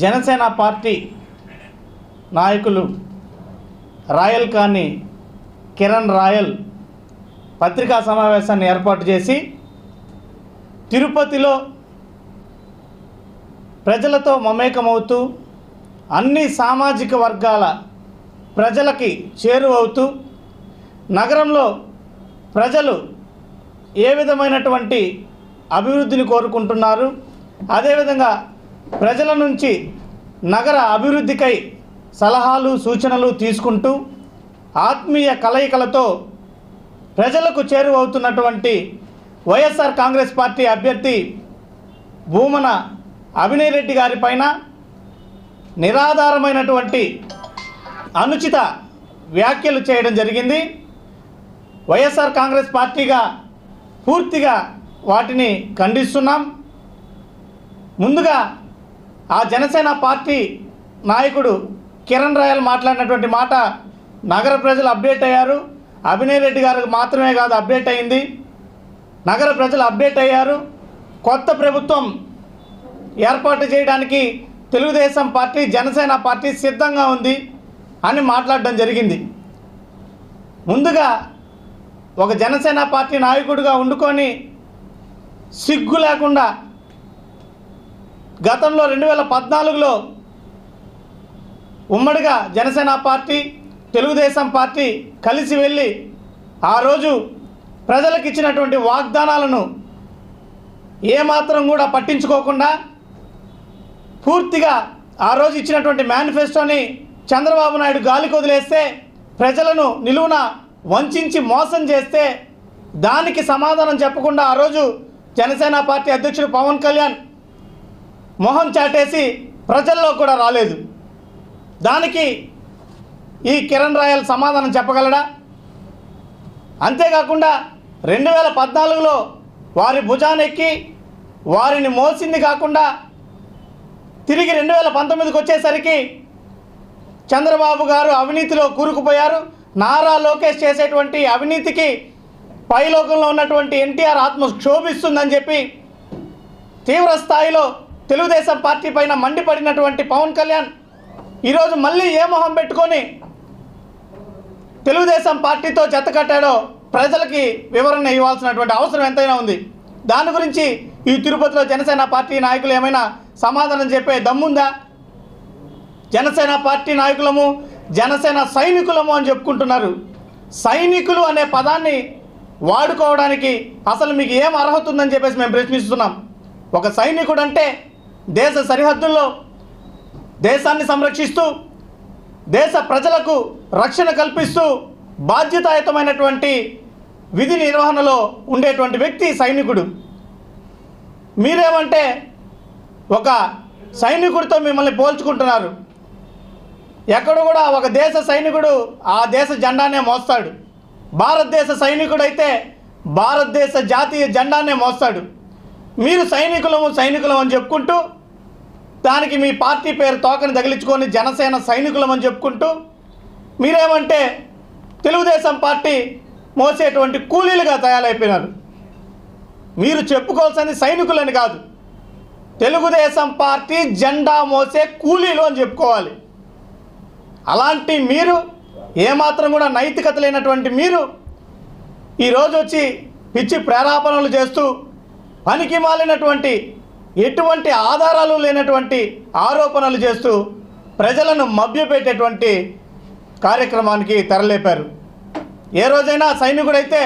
Janasena party నాయకులు royal కాని Kiran royal పత్రికా సమావేశాన్ని ఏర్పాటు చేసి తిరుపతిలో ప్రజలతో మమేకమవుతూ అన్ని సామాజిక వర్గాల ప్రజలకి చేరువవుతూ నగరంలో ప్రజలు ఏ విధమైనటువంటి అభివృద్ధిని కోరుకుంటున్నారు, అదేవిధంగా ప్రజల నుంచి నగర అభివృద్ధికై సలహాలు సూచనలు తీసుకుంటూ ఆత్మీయ కలయికలతో ప్రజలకు చేరువవుతున్నటువంటి వైఎస్ఆర్ కాంగ్రెస్ పార్టీ అభ్యర్థి భూమన అభినయ్ రెడ్డి గారి పైన నిరాధారమైనటువంటి అనుచిత వ్యాఖ్యలు చేయడం జరిగింది. వైఎస్ఆర్ కాంగ్రెస్ పార్టీగా పూర్తిగా వాటిని ఖండిస్తున్నాం. ముందుగా ఆ జనసేన పార్టీ నాయకుడు కిరణ్ రాయల్ మాట్లాడినటువంటి మాట నగర ప్రజలు అప్డేట్ అయ్యారు. అభినయ్ రెడ్డి గారికి మాత్రమే కాదు అప్డేట్ అయింది, నగర ప్రజలు అప్డేట్ అయ్యారు. కొత్త ప్రభుత్వం ఏర్పాటు చేయడానికి తెలుగుదేశం పార్టీ జనసేన పార్టీ సిద్ధంగా ఉంది అని మాట్లాడడం జరిగింది. ముందుగా ఒక జనసేన పార్టీ నాయకుడిగా ఉండుకొని సిగ్గు లేకుండా గతంలో 2014లో ఉమ్మడిగా జనసేన పార్టీ తెలుగుదేశం పార్టీ కలిసి వెళ్ళి ఆ రోజు ప్రజలకు ఇచ్చినటువంటి వాగ్దానాలను ఏమాత్రం కూడా పట్టించుకోకుండా పూర్తిగా ఆ రోజు ఇచ్చినటువంటి మేనిఫెస్టోని చంద్రబాబు నాయుడు గాలికి వదిలేస్తే ప్రజలను నిలువున వంచి మోసం చేస్తే దానికి సమాధానం చెప్పకుండా ఆ రోజు జనసేన పార్టీ అధ్యక్షుడు పవన్ కళ్యాణ్ మొహం చాటేసి ప్రజల్లో కూడా రాలేదు. దానికి ఈ కిరణ్ రాయల్ సమాధానం చెప్పగలడా? అంతేకాకుండా 2014లో వారి భుజానెక్కి వారిని మోసింది కాకుండా తిరిగి 2019కి వచ్చేసరికి చంద్రబాబు గారు అవినీతిలో కూరుకుపోయారు. నారా లోకేష్ చేసేటువంటి అవినీతికి పైలోకంలో ఉన్నటువంటి ఎన్టీఆర్ ఆత్మ క్షోభిస్తుందని చెప్పి తీవ్ర స్థాయిలో తెలుగుదేశం పార్టీ పైన మండిపడినటువంటి పవన్ కళ్యాణ్ ఈరోజు మళ్ళీ ఏ మొహం పెట్టుకొని తెలుగుదేశం పార్టీతో జతకట్టాడో ప్రజలకి వివరణ ఇవ్వాల్సినటువంటి అవసరం ఎంతైనా ఉంది. దాని గురించి ఈ తిరుపతిలో జనసేన పార్టీ నాయకులు ఏమైనా సమాధానం చెప్పే దమ్ముందా? జనసేన పార్టీ నాయకులము జనసేన సైనికులము అని చెప్పుకుంటున్నారు. సైనికులు అనే పదాన్ని వాడుకోవడానికి అసలు మీకు ఏం అర్హత ఉందని చెప్పేసి మేము ప్రశ్నిస్తున్నాం. ఒక సైనికుడు అంటే దేశ సరిహద్దుల్లో దేశాన్ని సంరక్షిస్తూ దేశ ప్రజలకు రక్షణ కల్పిస్తూ బాధ్యతాయుతమైనటువంటి విధి నిర్వహణలో ఉండేటువంటి వ్యక్తి సైనికుడు. మీరేమంటే ఒక సైనికుడితో మిమ్మల్ని పోల్చుకుంటున్నారు. ఎక్కడ కూడా ఒక దేశ సైనికుడు ఆ దేశ జెండానే మోస్తాడు. భారతదేశ సైనికుడైతే భారతదేశ జాతీయ జెండానే మోస్తాడు. మీరు సైనికులం అని చెప్పుకుంటూ దానికి మీ పార్టీ పేరు తోకని తగిలించుకొని జనసేన సైనికులం అని చెప్పుకుంటూ మీరేమంటే తెలుగుదేశం పార్టీ మోసేటువంటి కూలీలుగా తయారైపోయినారు. మీరు చెప్పుకోవాల్సింది సైనికులని కాదు, తెలుగుదేశం పార్టీ జెండా మోసే కూలీలు అని చెప్పుకోవాలి. అలాంటి మీరు ఏమాత్రం కూడా నైతికత లేనటువంటి మీరు ఈరోజు వచ్చి పిచ్చి ప్రేరేపణలు చేస్తూ పనికి మాలినటువంటి ఎటువంటి ఆధారాలు లేనటువంటి ఆరోపణలు చేస్తూ ప్రజలను మభ్యపెట్టేటువంటి కార్యక్రమానికి తెరలేపారు. ఏ రోజైనా సైనికుడైతే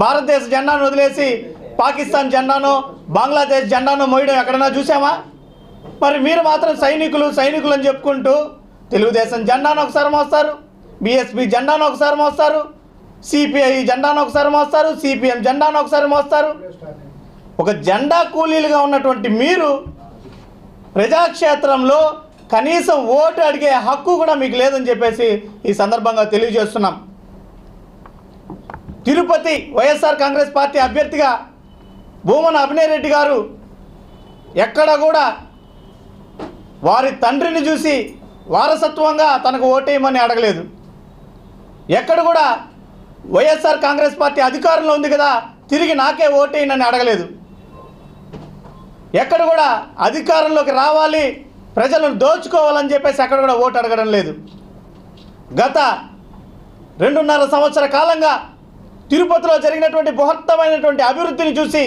భారతదేశ జెండాను వదిలేసి పాకిస్తాన్ జెండానో బంగ్లాదేశ్ జెండానో మోయడం ఎక్కడైనా చూసామా? మరి మీరు మాత్రం సైనికులు అని చెప్పుకుంటూ తెలుగుదేశం జెండాను ఒకసారి మోస్తారు, బీఎస్పీ జెండాను ఒకసారి మోస్తారు, సిపిఐ జెండాను ఒకసారి మోస్తారు, సిపిఎం జెండాను ఒకసారి మోస్తారు. ఒక జెండా కూలీలుగా ఉన్నటువంటి మీరు ప్రజాక్షేత్రంలో కనీసం ఓటు అడిగే హక్కు కూడా మీకు లేదని చెప్పేసి ఈ సందర్భంగా తెలియజేస్తున్నాం. తిరుపతి వైఎస్ఆర్ కాంగ్రెస్ పార్టీ అభ్యర్థిగా భూమన అభినయ్ రెడ్డి గారు ఎక్కడ కూడా వారి తండ్రిని చూసి వారసత్వంగా తనకు ఓటేయమని అడగలేదు. ఎక్కడ కూడా వైఎస్ఆర్ కాంగ్రెస్ పార్టీ అధికారంలో ఉంది కదా తిరిగి నాకే ఓటేయనని అడగలేదు. ఎక్కడ కూడా అధికారంలోకి రావాలి, ప్రజలను దోచుకోవాలని చెప్పేసి అక్కడ కూడా ఓటు అడగడం లేదు. గత 2.5 సంవత్సర కాలంగా తిరుపతిలో జరిగినటువంటి బృహత్తమైనటువంటి అభివృద్ధిని చూసి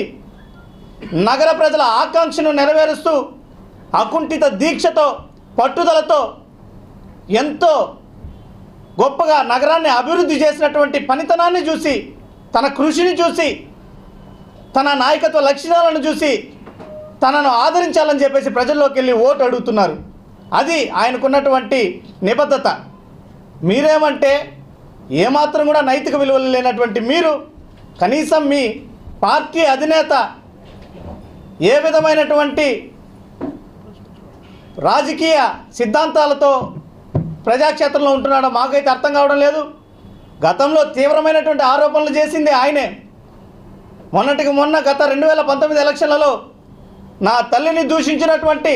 నగర ప్రజల ఆకాంక్షను నెరవేరుస్తూ అకుంఠిత దీక్షతో పట్టుదలతో ఎంతో గొప్పగా నగరాన్ని అభివృద్ధి చేసినటువంటి పనితనాన్ని చూసి, తన కృషిని చూసి, తన నాయకత్వ లక్షణాలను చూసి తనను ఆదరించాలని చెప్పేసి ప్రజల్లోకి వెళ్ళి ఓటు అడుగుతున్నారు. అది ఆయనకున్నటువంటి నిబద్ధత. మీరేమంటే ఏమాత్రం కూడా నైతిక విలువలు లేనటువంటి మీరు కనీసం మీ పార్టీ అధినేత ఏ విధమైనటువంటి రాజకీయ సిద్ధాంతాలతో ప్రజాక్షేత్రంలో ఉంటున్నాడో మాకైతే అర్థం కావడం లేదు. గతంలో తీవ్రమైనటువంటి ఆరోపణలు చేసింది ఆయనే. మొన్నటికి మొన్న గత 2019 ఎలక్షన్లలో నా తల్లిని దూషించినటువంటి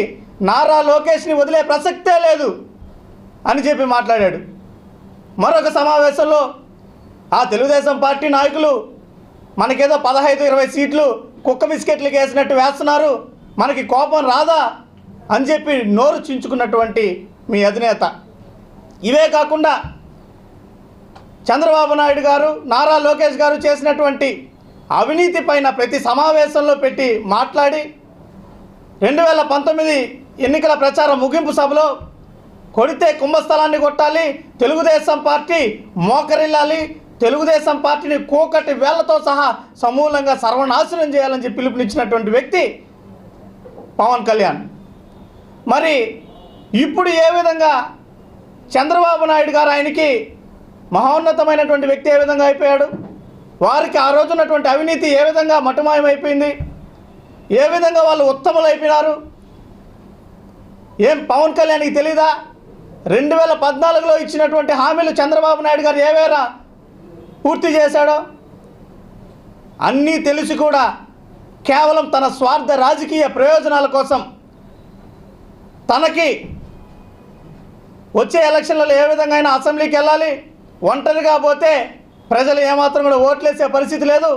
నారా లోకేష్ని వదిలే ప్రసక్తే లేదు అని చెప్పి మాట్లాడాడు. మరొక సమావేశంలో ఆ తెలుగుదేశం పార్టీ నాయకులు మనకేదో 15-20 సీట్లు కుక్క బిస్కెట్లకు వేసినట్టు వేస్తున్నారు, మనకి కోపం రాదా అని చెప్పి నోరు చించుకున్నటువంటి మీ అధినేత. ఇవే కాకుండా చంద్రబాబు నాయుడు గారు, నారా లోకేష్ గారు చేసినటువంటి అవినీతి పైన ప్రతి సమావేశంలో పెట్టి మాట్లాడి 2019 ఎన్నికల ప్రచార ముగింపు సభలో కొడితే కుంభస్థలాన్ని కొట్టాలి, తెలుగుదేశం పార్టీ మోకరిల్లాలి, తెలుగుదేశం పార్టీని కోకటి వేళ్లతో సహా సమూలంగా సర్వనాశనం చేయాలని చెప్పి పిలుపునిచ్చినటువంటి వ్యక్తి పవన్ కళ్యాణ్. మరి ఇప్పుడు ఏ విధంగా చంద్రబాబు నాయుడు గారు ఆయనకి మహోన్నతమైనటువంటి వ్యక్తి ఏ విధంగా అయిపోయాడు, వారికి ఆ రోజున్నటువంటి అవినీతి ఏ విధంగా మటుమాయమైపోయింది, ఏ విధంగా వాళ్ళు ఉత్తములు అయిపోయినారు, ఏం పవన్ కళ్యాణ్కి తెలీదా? 2014లో ఇచ్చినటువంటి హామీలు చంద్రబాబు నాయుడు గారు ఏవేరా పూర్తి చేశాడో అన్నీ తెలిసి కూడా కేవలం తన స్వార్థ రాజకీయ ప్రయోజనాల కోసం తనకి వచ్చే ఎలక్షన్లలో ఏ విధంగా అయినా అసెంబ్లీకి వెళ్ళాలి, ఒంటరిగా పోతే ప్రజలు ఏమాత్రం కూడా ఓట్లేసే పరిస్థితి లేదు,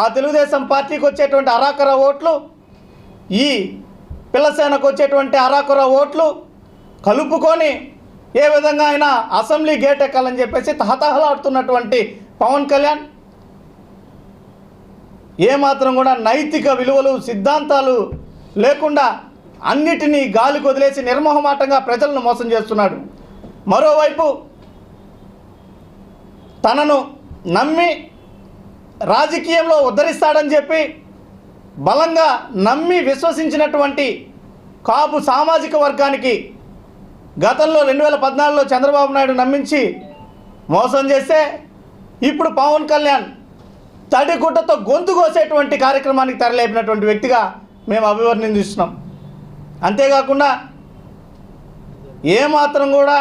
ఆ తెలుగుదేశం పార్టీకి వచ్చేటువంటి అరాకొర ఓట్లు, ఈ పిల్లసేనకు వచ్చేటువంటి అరాకొర ఓట్లు కలుపుకొని ఏ విధంగా అయినా అసెంబ్లీ గేట్ ఎక్కాలని చెప్పేసి తహతహలాడుతున్నటువంటి పవన్ కళ్యాణ్ ఏమాత్రం కూడా నైతిక విలువలు సిద్ధాంతాలు లేకుండా అన్నిటినీ గాలికి వదిలేసి నిర్మోహమాటంగా ప్రజలను మోసం చేస్తున్నాడు. మరోవైపు తనను నమ్మి రాజకీయంలో ఉద్ధరిస్తాడని చెప్పి బలంగా నమ్మి విశ్వసించినటువంటి కాపు సామాజిక వర్గానికి గతంలో 2014లో చంద్రబాబు నాయుడు నమ్మించి మోసం చేస్తే ఇప్పుడు పవన్ కళ్యాణ్ తడిగుడ్డతో గొంతు కోసేటువంటి కార్యక్రమానికి తెరలేపినటువంటి వ్యక్తిగా మేము అభివర్ణిస్తున్నాం. అంతేకాకుండా ఏమాత్రం కూడా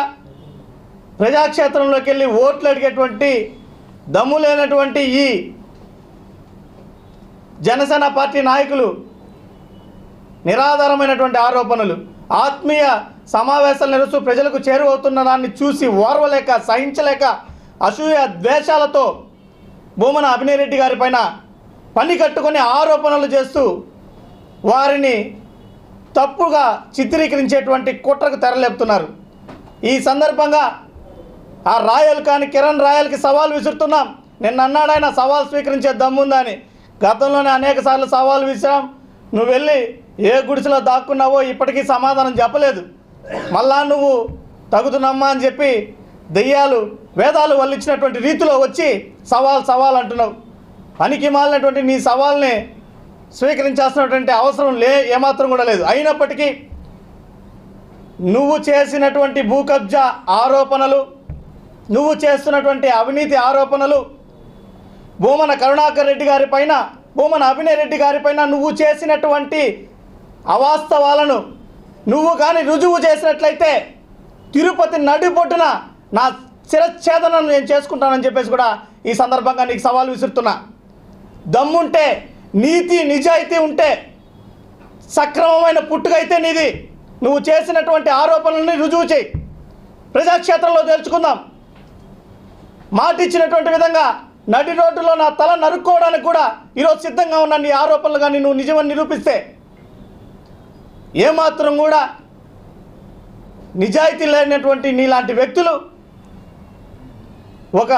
ప్రజాక్షేత్రంలోకి వెళ్ళి ఓట్లు అడిగేటువంటి దమ్ము లేనటువంటి ఈ జనసేన పార్టీ నాయకులు నిరాధారమైనటువంటి ఆరోపణలు, ఆత్మీయ సమావేశాలు నిర్వహిస్తూ ప్రజలకు చేరువవుతున్న దాన్ని చూసి ఓర్వలేక సహించలేక అసూయ ద్వేషాలతో భూమన అభినయ్ రెడ్డి గారి పైన పని కట్టుకొని ఆరోపణలు చేస్తూ వారిని తప్పుగా చిత్రీకరించేటువంటి కుట్రకు తెరలేపుతున్నారు. ఈ సందర్భంగా ఆ రాయల్ కానీ కిరణ్ రాయల్కి సవాల్ విసురుతున్నాం. నిన్న అన్నాడు ఆయన సవాల్ స్వీకరించే దమ్ముందా అని. గతంలోనే అనేక సార్లు సవాల్ విసిరాం, నువ్వు వెళ్ళి ఏ గుడిసెలో దాక్కున్నావో ఇప్పటికీ సమాధానం చెప్పలేదు, మళ్ళా నువ్వు తగుతున్నమ్మా అని చెప్పి దెయ్యాలు వేదాలు వల్లించినటువంటి రీతిలో వచ్చి సవాల్ అంటున్నావు. పనికి మాలినటువంటి నీ సవాల్ని స్వీకరించాల్సినటువంటి అవసరం ఏమాత్రం కూడా లేదు. అయినప్పటికీ నువ్వు చేసినటువంటి భూ కబ్జా ఆరోపణలు, నువ్వు చేస్తున్నటువంటి అవినీతి ఆరోపణలు, భూమన కరుణాకర్ రెడ్డి గారి పైన, భూమన అభినయ్ రెడ్డి గారి పైన నువ్వు చేసినటువంటి అవాస్తవాలను నువ్వు కానీ రుజువు చేసినట్లయితే తిరుపతి నడిబొడ్డున నా శిరచ్ఛేదనను నేను చేసుకుంటానని చెప్పేసి కూడా ఈ సందర్భంగా నీకు సవాల్ విసురుతున్నా. దమ్ముంటే, నీతి నిజాయితీ ఉంటే, సక్రమమైన పుట్టుకైతే నీది, నువ్వు చేసినటువంటి ఆరోపణలని రుజువు చేయి, ప్రజాక్షేత్రంలో తేల్చుకుందాం. మాటిచ్చినటువంటి విధంగా నడి రోడ్డులో నా తల నరుక్కోవడానికి కూడా ఈరోజు సిద్ధంగా ఉన్న నీ ఆరోపణలు కానీ నువ్వు నిజమని నిరూపిస్తే ఏమాత్రం కూడా నిజాయితీ లేనటువంటి నీలాంటి వ్యక్తులు, ఒక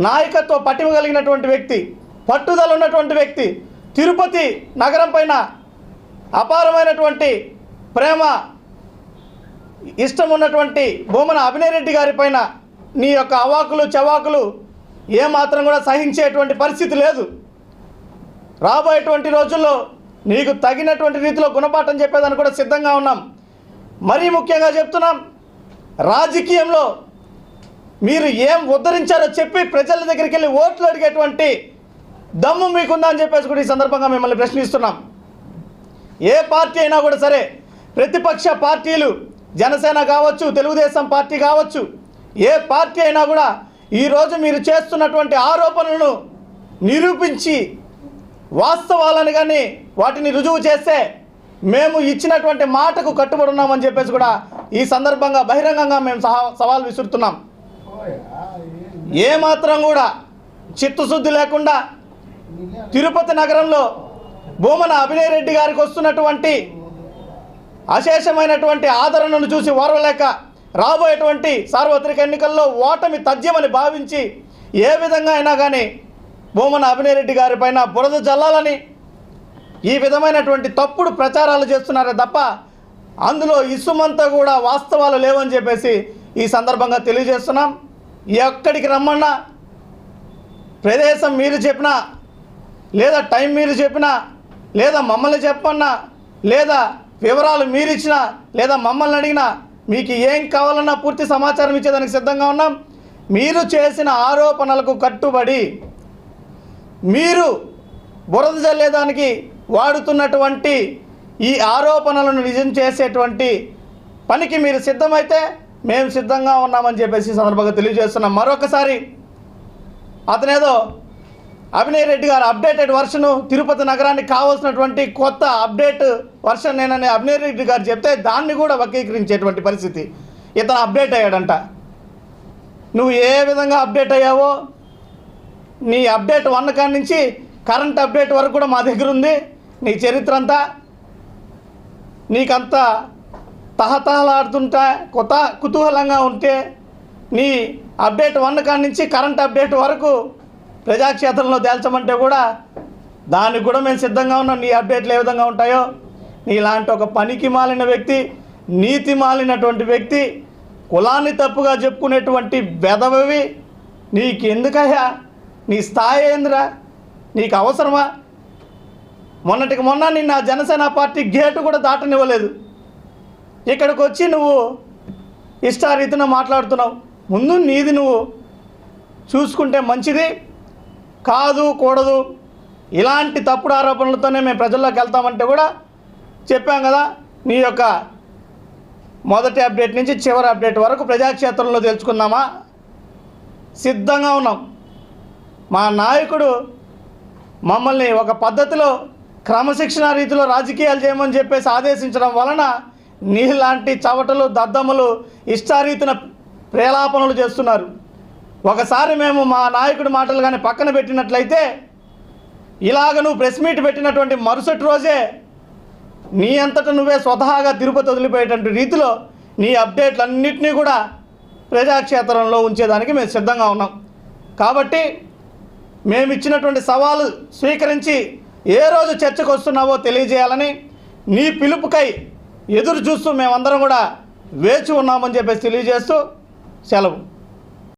నాయకత్వ పటిమ కలిగినటువంటి వ్యక్తి, పట్టుదల ఉన్నటువంటి వ్యక్తి, తిరుపతి నగరం పైన అపారమైనటువంటి ప్రేమ ఇష్టం ఉన్నటువంటి భూమన అభినయ్ రెడ్డి గారి పైన నీ యొక్క అవాకులు చవాకులు ఏమాత్రం కూడా సహించేటువంటి పరిస్థితి లేదు. రాబోయేటువంటి రోజుల్లో నీకు తగినటువంటి రీతిలో గుణపాఠం చెప్పేదాన్ని కూడా సిద్ధంగా ఉన్నాం. మరీ ముఖ్యంగా చెప్తున్నాం, రాజకీయంలో మీరు ఏం ఉద్ధరించారో చెప్పి ప్రజల దగ్గరికి వెళ్ళి ఓట్లు అడిగేటువంటి దమ్ము మీకుందా అని చెప్పేసి కూడా ఈ సందర్భంగా మిమ్మల్ని ప్రశ్నిస్తున్నాం. ఏ పార్టీ అయినా కూడా సరే, ప్రతిపక్ష పార్టీలు జనసేన కావచ్చు, తెలుగుదేశం పార్టీ కావచ్చు, ఏ పార్టీ అయినా కూడా ఈరోజు మీరు చేస్తున్నటువంటి ఆరోపణలను నిరూపించి వాస్తవాలను కానీ వాటిని రుజువు చేస్తే మేము ఇచ్చినటువంటి మాటకు కట్టుబడి ఉన్నామని చెప్పేసి కూడా ఈ సందర్భంగా బహిరంగంగా మేము సవాల్ విసురుతున్నాం. ఏమాత్రం కూడా చిత్తశుద్ధి లేకుండా తిరుపతి నగరంలో భూమన అభినయ్ రెడ్డి గారికి వస్తున్నటువంటి అశేషమైనటువంటి ఆదరణను చూసి ఓర్వలేక రాబోయేటువంటి సార్వత్రిక ఎన్నికల్లో ఓటమి తథ్యమని భావించి ఏ విధంగా అయినా కానీ భూమన అభినయ్ రెడ్డి గారి పైన బురద జల్లాలని ఈ విధమైనటువంటి తప్పుడు ప్రచారాలు చేస్తున్నారే తప్ప అందులో ఇసుమంతా కూడా వాస్తవాలు లేవని చెప్పేసి ఈ సందర్భంగా తెలియజేస్తున్నాం. ఎక్కడికి రమ్మన్నా, ప్రదేశం మీరు చెప్పినా, లేదా టైం మీరు చెప్పినా, లేదా మమ్మల్ని చెప్పన్నా, లేదా వివరాలు మీరు ఇచ్చినా, లేదా మమ్మల్ని అడిగినా, మీకు ఏం కావాలన్నా పూర్తి సమాచారం ఇచ్చేదానికి సిద్ధంగా ఉన్నాం. మీరు చేసిన ఆరోపణలకు కట్టుబడి మీరు బురద జల్లేదానికి వాడుతున్నటువంటి ఈ ఆరోపణలను నిజం చేసేటువంటి పనికి మీరు సిద్ధమైతే మేము సిద్ధంగా ఉన్నామని చెప్పేసి సందర్భంగా తెలియజేస్తున్నాం. మరొకసారి అతనేదో అభినయ్ రెడ్డి గారు అప్డేటెడ్ వర్షను తిరుపతి నగరానికి కావాల్సినటువంటి కొత్త అప్డేట్ వర్షన్ నేనని అభినయ్ రెడ్డి గారు చెప్తే దాన్ని కూడా వక్రీకరించేటువంటి పరిస్థితి. ఇతను అప్డేట్ అయ్యాడంట. నువ్వు ఏ విధంగా అప్డేట్ అయ్యావో, నీ అప్డేట్ 1 కాడి నుంచి కరెంట్ అప్డేట్ వరకు కూడా మా దగ్గర ఉంది. నీ చరిత్ర అంతా నీకంతా తహతహలాడుతుంటా కుతూహలంగా ఉంటే నీ అప్డేట్ 1 కాడి నుంచి కరెంట్ అప్డేట్ వరకు ప్రజాక్షేత్రంలో తేల్చమంటే కూడా దానికి కూడా మేము సిద్ధంగా ఉన్నాం. నీ అప్డేట్లు ఏ విధంగా ఉంటాయో, నీలాంటి ఒక పనికి మాలిన వ్యక్తి, నీతి మాలినటువంటి వ్యక్తి, కులాన్ని తప్పుగా చెప్పుకునేటువంటి వెధవవి నీకెందుకయ్యా? నీ స్థాయి ఏందిరా? నీకు అవసరమా? మొన్నటికి మొన్న నిన్న జనసేన పార్టీ గేటు కూడా దాటనివ్వలేదు. ఇక్కడికి వచ్చి నువ్వు ఇష్టారీతిన మాట్లాడుతున్నావు. ముందు నీది నువ్వు చూసుకుంటే మంచిది. కాదు కూడదు ఇలాంటి తప్పుడు ఆరోపణలతోనే మేము ప్రజల్లోకి వెళ్తామంటే కూడా చెప్పాం కదా. నీ యొక్క మొదటి అప్డేట్ నుంచి చివరి అప్డేట్ వరకు ప్రజాక్షేత్రంలో తెలుసుకుందామా? సిద్ధంగా ఉన్నాం. మా నాయకుడు మమ్మల్ని ఒక పద్ధతిలో క్రమశిక్షణ రీతిలో రాజకీయాలు చేయమని చెప్పేసి ఆదేశించడం వలన నీలాంటి చవటలు దద్దమ్మలు ఇష్టారీతిన ప్రేలాపనలు చేస్తున్నారు. ఒకసారి మేము మా నాయకుడి మాటలు కానీ పక్కన పెట్టినట్లయితే ఇలాగ నువ్వు ప్రెస్ మీట్ పెట్టినటువంటి మరుసటి రోజే నీ అంతటా నువ్వే స్వతహాగా తిరుపతి వదిలిపోయేటువంటి రీతిలో నీ అప్డేట్లన్నింటినీ కూడా ప్రజాక్షేత్రంలో ఉంచేదానికి మేము సిద్ధంగా ఉన్నాం. కాబట్టి మేము ఇచ్చినటువంటి సవాలు స్వీకరించి ఏ రోజు చర్చకు వస్తున్నావో తెలియజేయాలని, నీ పిలుపుకై ఎదురు చూస్తూ మేమందరం కూడా వేచి ఉన్నామని చెప్పేసి తెలియజేస్తూ సెలవు.